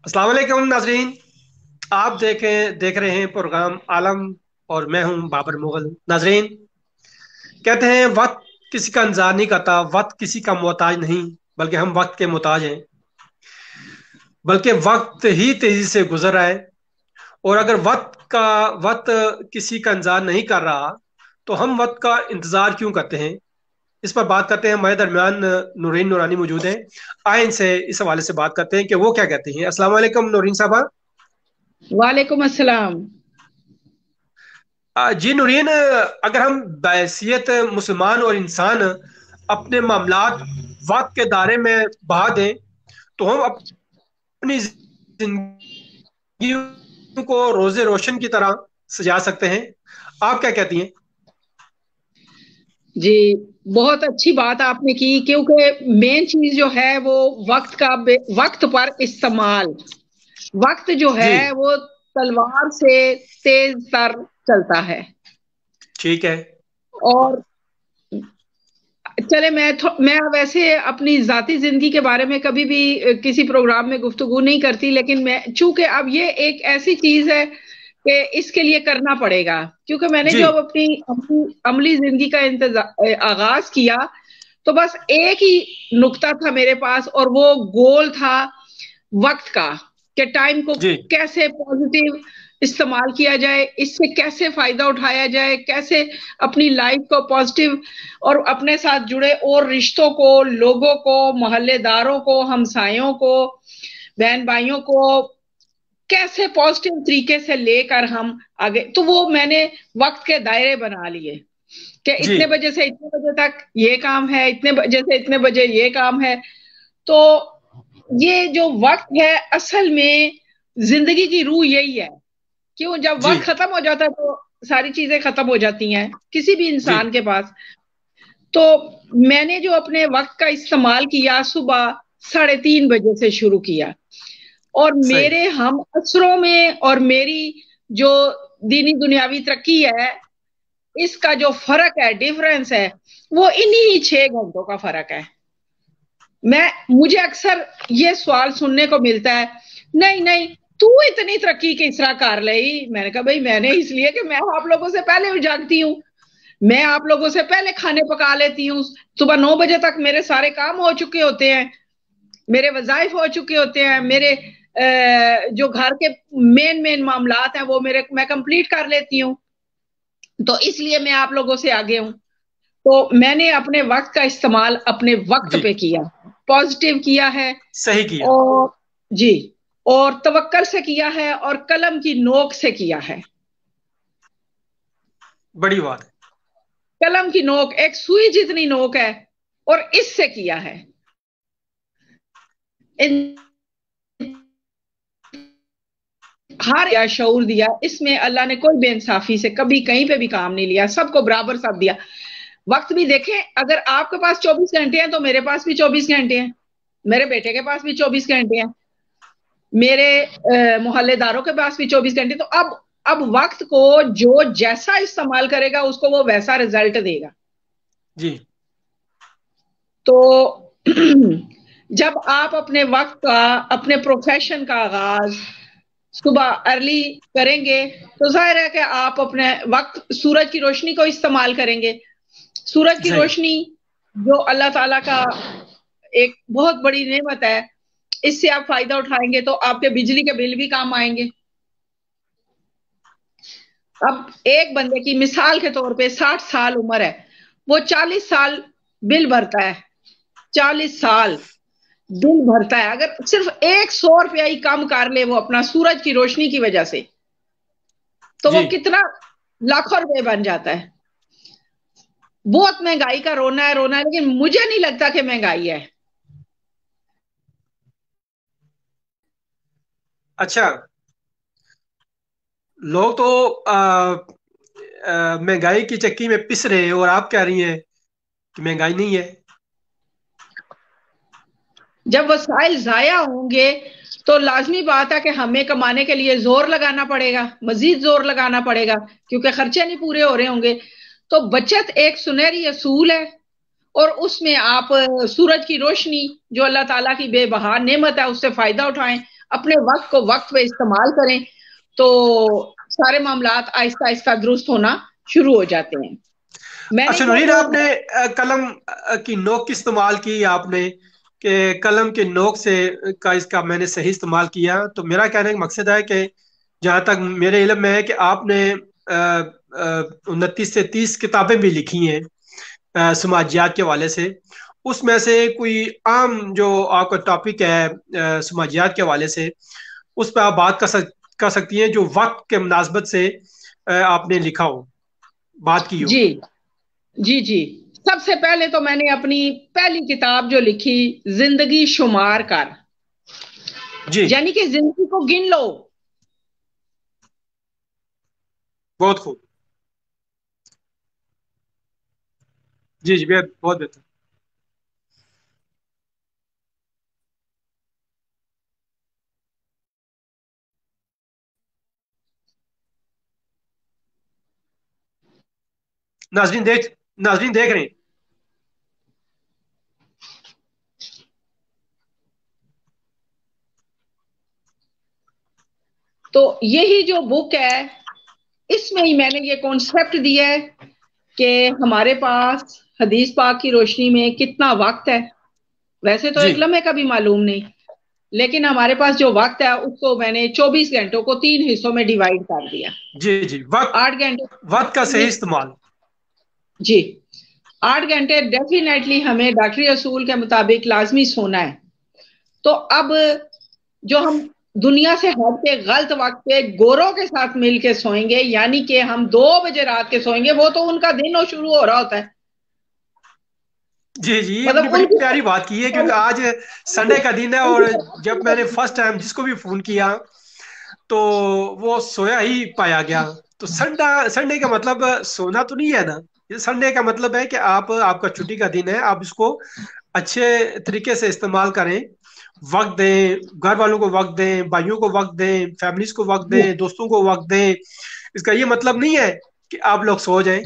अस्सलाम वालेकुम नाजरीन। आप देख रहे हैं प्रोग्राम आलम और मैं हूं बाबर मुगल। नाजरीन, कहते हैं वक्त किसी का इंतजार नहीं करता, वक्त किसी का मोहताज नहीं, बल्कि हम वक्त के मोहताज हैं। बल्कि वक्त ही तेजी से गुजर रहा है। और अगर वक्त किसी का इंतजार नहीं कर रहा तो हम वक्त का इंतजार क्यों करते हैं? इस पर बात करते हैं। हमारे दरमियान नूरीन नूरानी मौजूद हैं। आए इनसे इस हवाले से बात करते हैं कि वो क्या कहती हैं। अस्सलाम वालेकुम नूरीन साहबा। वालेकुम अस्सलाम। जी नूरीन, अगर हम बैसियत मुसलमान और इंसान अपने मामलात वक्त के दायरे में बहा दें तो हम अपनी जिंदगी को रोजे रोशन की तरह सजा सकते हैं। आप क्या कहती हैं? जी, बहुत अच्छी बात आपने की क्योंकि मेन चीज जो है वो वक्त पर इस्तेमाल। वक्त जो जी, है वो तलवार से तेज तर चलता है। ठीक है। और चले मैं वैसे अपनी जाती जिंदगी के बारे में कभी भी किसी प्रोग्राम में गुफ्तगू नहीं करती, लेकिन मैं चूंकि अब ये एक ऐसी चीज है कि इसके लिए करना पड़ेगा, क्योंकि मैंने जी, जो अब अपनी अमली जिंदगी का आगाज किया, तो बस एक ही नुक्ता था मेरे पास और वो गोल था वक्त का, कि टाइम को जी, कैसे पॉजिटिव इस्तेमाल किया जाए, इससे कैसे फायदा उठाया जाए, कैसे अपनी लाइफ को पॉजिटिव और अपने साथ जुड़े और रिश्तों को, लोगों को, मोहल्लेदारों को, हमसायों को, बहन भाइयों को कैसे पॉजिटिव तरीके से लेकर हम आगे। तो वो मैंने वक्त के दायरे बना लिए कि जी, इतने बजे से इतने बजे तक ये काम है, इतने बजे से इतने बजे ये काम है। तो ये जो वक्त है असल में जिंदगी की रूह यही है। क्यों, जब जी, वक्त खत्म हो जाता है तो सारी चीजें खत्म हो जाती हैं किसी भी जी, इंसान के पास। तो मैंने जो अपने वक्त का इस्तेमाल किया, सुबह 3:30 बजे से शुरू किया, और सही, मेरे हम असरों में और मेरी जो दीनी दुनियावी तरक्की है, इसका जो फर्क है, डिफरेंस है, वो इन्हीं 6 घंटों का फर्क है। मुझे अक्सर ये सवाल सुनने को मिलता है, नहीं नहीं, तू इतनी तरक्की किस तरह कर ली। मैंने कहा भाई, मैंने इसलिए कि मैं आप लोगों से पहले उठ जागती हूँ, मैं आप लोगों से पहले खाने पका लेती हूँ। सुबह 9 बजे तक मेरे सारे काम हो चुके होते हैं, मेरे वजाइफ हो चुके होते हैं, मेरे जो घर के मेन मेन मामलात हैं वो मैं कंप्लीट कर लेती हूँ। तो इसलिए मैं आप लोगों से आगे हूँ। तो मैंने अपने वक्त का इस्तेमाल अपने वक्त जी, पे किया, पॉजिटिव किया है। सही किया। और जी, और तवक्कल से किया है और कलम की नोक से किया है। बड़ी बात है। कलम की नोक एक सुई जितनी नोक है, और इससे किया है। इन हर या शऊर दिया, इसमें अल्लाह ने कोई बेइंसाफी से कभी कहीं पे भी काम नहीं लिया, सबको बराबर सब दिया। वक्त भी देखें, अगर आपके पास 24 घंटे हैं तो मेरे पास भी 24 घंटे हैं, मेरे बेटे के पास भी 24 घंटे हैं, मेरे मोहल्लेदारों के पास भी 24 घंटे। तो अब वक्त को जो जैसा इस्तेमाल करेगा उसको वो वैसा रिजल्ट देगा। जी, तो जब आप अपने वक्त का, अपने प्रोफेशन का आगाज सुबह अर्ली करेंगे, तो जाहिर है कि आप अपने वक्त सूरज की रोशनी को इस्तेमाल करेंगे। सूरज की सही, रोशनी जो अल्लाह ताला का एक बहुत बड़ी नेमत है, इससे आप फायदा उठाएंगे तो आपके बिजली के बिल भी काम आएंगे। अब एक बंदे की मिसाल के तौर पे 60 साल उम्र है, वो 40 साल बिल भरता है, 40 साल बिल भरता है। अगर सिर्फ 100 रुपया ही कम कर ले वो अपना सूरज की रोशनी की वजह से, तो जी। वो कितना लाखों रुपए बन जाता है। बहुत महंगाई का रोना है, लेकिन मुझे नहीं लगता कि महंगाई है। अच्छा, लोग तो महंगाई की चक्की में पिस रहे हैं और आप कह रही हैं कि महंगाई नहीं है। जब वसाइल जाया होंगे तो लाजमी बात है कि हमें कमाने के लिए जोर लगाना पड़ेगा, मजीद जोर लगाना पड़ेगा, क्योंकि खर्चे नहीं पूरे हो रहे होंगे। तो बचत एक सुनहरी असूल है, और उसमें आप सूरज की रोशनी जो अल्लाह ताला की बेबहा नेमत है उससे फायदा उठाएं। اپنے وقت کو وقت پہ استعمال کریں تو سارے معاملات آہستہ آہستہ درست ہونا شروع ہو جاتے ہیں. میں نے اچھا یہ نورین، جو آپ نے قلم کی نوک کی استعمال کی آپ نے کہ قلم کے نوک سے اس کا میں نے صحیح استعمال کیا، تو میرا کہنے کا مقصد ہے کہ جہاں تک میرے علم میں ہے کہ آپ نے 29 سے 30 کتابیں بھی لکھی ہیں سماجیات کے حوالے سے. اس میں سے کوئی عام جو آپ کا ٹاپک ہے سماجیات کے حوالے سے، اس پہ آپ بات کر سکتی ہیں جو وقت کے مناسبت سے آپ نے لکھا ہو، بات کی ہو. جی جی جی سب سے پہلے تو میں نے اپنی پہلی کتاب جو لکھی زندگی شمار کر، جی یعنی کہ زندگی کو گن لو. بہت خوب. جی جی بہت بہتر. ناظرین دیکھ رہے ہیں. تو یہی جو بک ہے اس میں ہی میں نے یہ کانسیپٹ دیا ہے کہ ہمارے پاس حدیث پاک کی روشنی میں کتنا وقت ہے. ویسے تو جی ایک لمحے کا بھی معلوم نہیں، لیکن ہمارے پاس جو وقت ہے اس کو میں نے 24 گھنٹوں کو 3 حصوں میں ڈیوائڈ کر دیا. جی جی وقت 8 گھنٹے. وقت کا صحیح استعمال. جی 8 گھنٹے ڈیفینیٹلی ہمیں ڈاکٹری اصول کے مطابق لازمی سونا ہے. تو اب جو ہم دنیا سے ہٹ کے غلط وقت پہ گوروں کے ساتھ مل کے سوئیں گے، یعنی کہ ہم 2 بجے رات کے سوئیں گے، وہ تو ان کا دن ہو شروع ہو رہا ہوتا ہے. جی جی یہ اپنی مطلب بڑی ان کی پیاری بات کی ہے، کیونکہ آج سنڈے کا دن ہے اور جب میں نے فرسٹ ٹائم جس کو بھی فون کیا تو وہ سویا ہی پایا گیا. تو سنڈے کا مطلب سونا تو نہیں ہے نا. یہ سنڈے کا مطلب ہے کہ آپ کا چھٹی کا دن ہے، آپ اس کو اچھے طریقے سے استعمال کریں، وقت دیں، گھر والوں کو وقت دیں، بھائیوں کو وقت دیں، فیملیز کو وقت دیں، دوستوں کو وقت دیں. اس کا یہ مطلب نہیں ہے کہ آپ لوگ سو جائیں.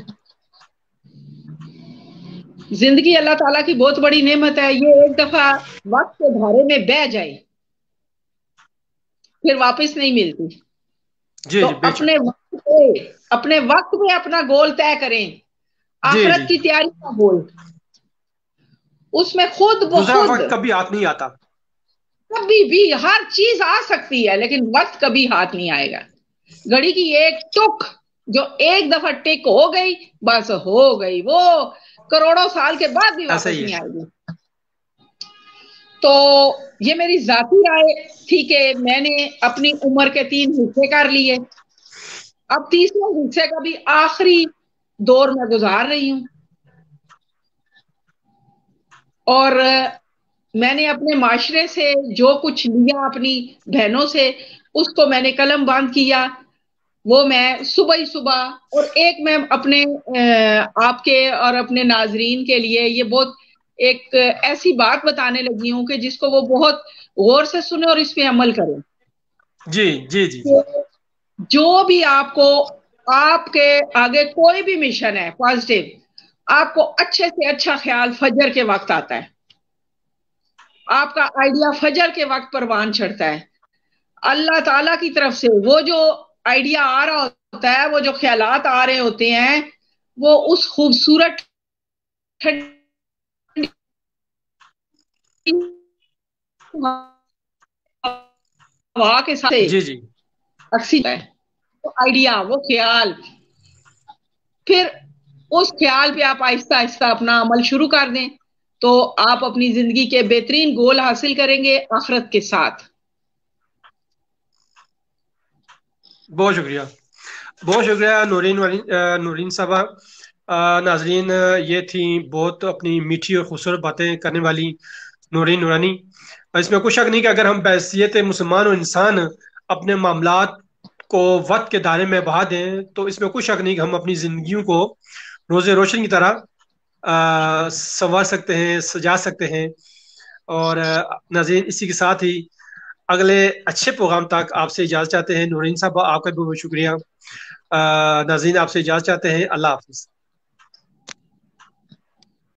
زندگی اللہ تعالیٰ کی بہت بڑی نعمت ہے. یہ ایک دفعہ وقت کے دھارے میں بہہ جائے پھر واپس نہیں ملتی. جی تو جی بے شک. اپنے وقت میں اپنا گول طے کریں. جی جی آخرت کی تیاری کا گول، اس میں خود گزرا بخود وقت کبھی ہاتھ نہیں آتا. کبھی بھی ہر چیز آ سکتی ہے لیکن وقت کبھی ہاتھ نہیں آئے گا. گھڑی کی ایک ٹک جو ایک دفعہ ٹک ہو گئی بس ہو گئی، وہ کروڑوں سال کے بعد بھی ایسا واپس ہی ہے. نہیں آئے گی. تو یہ میری ذاتی رائے تھی کہ میں نے اپنی عمر کے 3 حصے کر لیے. اب تیسرے حصے کا بھی آخری دور میں گزار رہی ہوں، اور میں نے اپنے معاشرے سے جو کچھ لیا اپنی بہنوں سے اس کو میں نے قلم بند کیا. وہ میں صبح ہی صبح، اور ایک میں اپنے آپ کے اور اپنے ناظرین کے لیے یہ بہت ایک ایسی بات بتانے لگی ہوں کہ جس کو وہ بہت غور سے سنیں اور اس پہ عمل کریں. جی جی جی جی جو بھی آپ کو آپ کے آگے کوئی بھی مشن ہے پازیٹیو، آپ کو اچھے سے اچھا خیال فجر کے وقت آتا ہے. آپ کا آئیڈیا فجر کے وقت پروان چڑھتا ہے. اللہ تعالیٰ کی طرف سے وہ جو آئیڈیا آ رہا ہوتا ہے، وہ جو خیالات آ رہے ہوتے ہیں، وہ اس خوبصورت ہوا کے ساتھ جی جی ہے وہ آئیڈیا، وہ خیال، پھر اس خیال پہ آپ آہستہ آہستہ اپنا عمل شروع کر دیں تو آپ اپنی زندگی کے بہترین گول حاصل کریں گے آخرت کے ساتھ. بہت شکریہ. بہت شکریہ نورین صاحبہ. ناظرین، یہ تھیں بہت اپنی میٹھی اور خوبصورت باتیں کرنے والی نورین نورانی. اس میں کوئی شک نہیں کہ اگر ہم بحیثیت مسلمان و انسان اپنے معاملات کو وقت کے دائرے میں بہا دیں تو اس میں کوئی شک نہیں کہ ہم اپنی زندگیوں کو روز روشن کی طرح سنوار سکتے ہیں، سجا سکتے ہیں. اور ناظرین، اسی کے ساتھ ہی اگلے اچھے پروگرام تک آپ سے اجازت چاہتے ہیں. نورین صاحب آپ کا بہت بہت شکریہ. ناظرین آپ سے اجازت چاہتے ہیں. اللہ حافظ.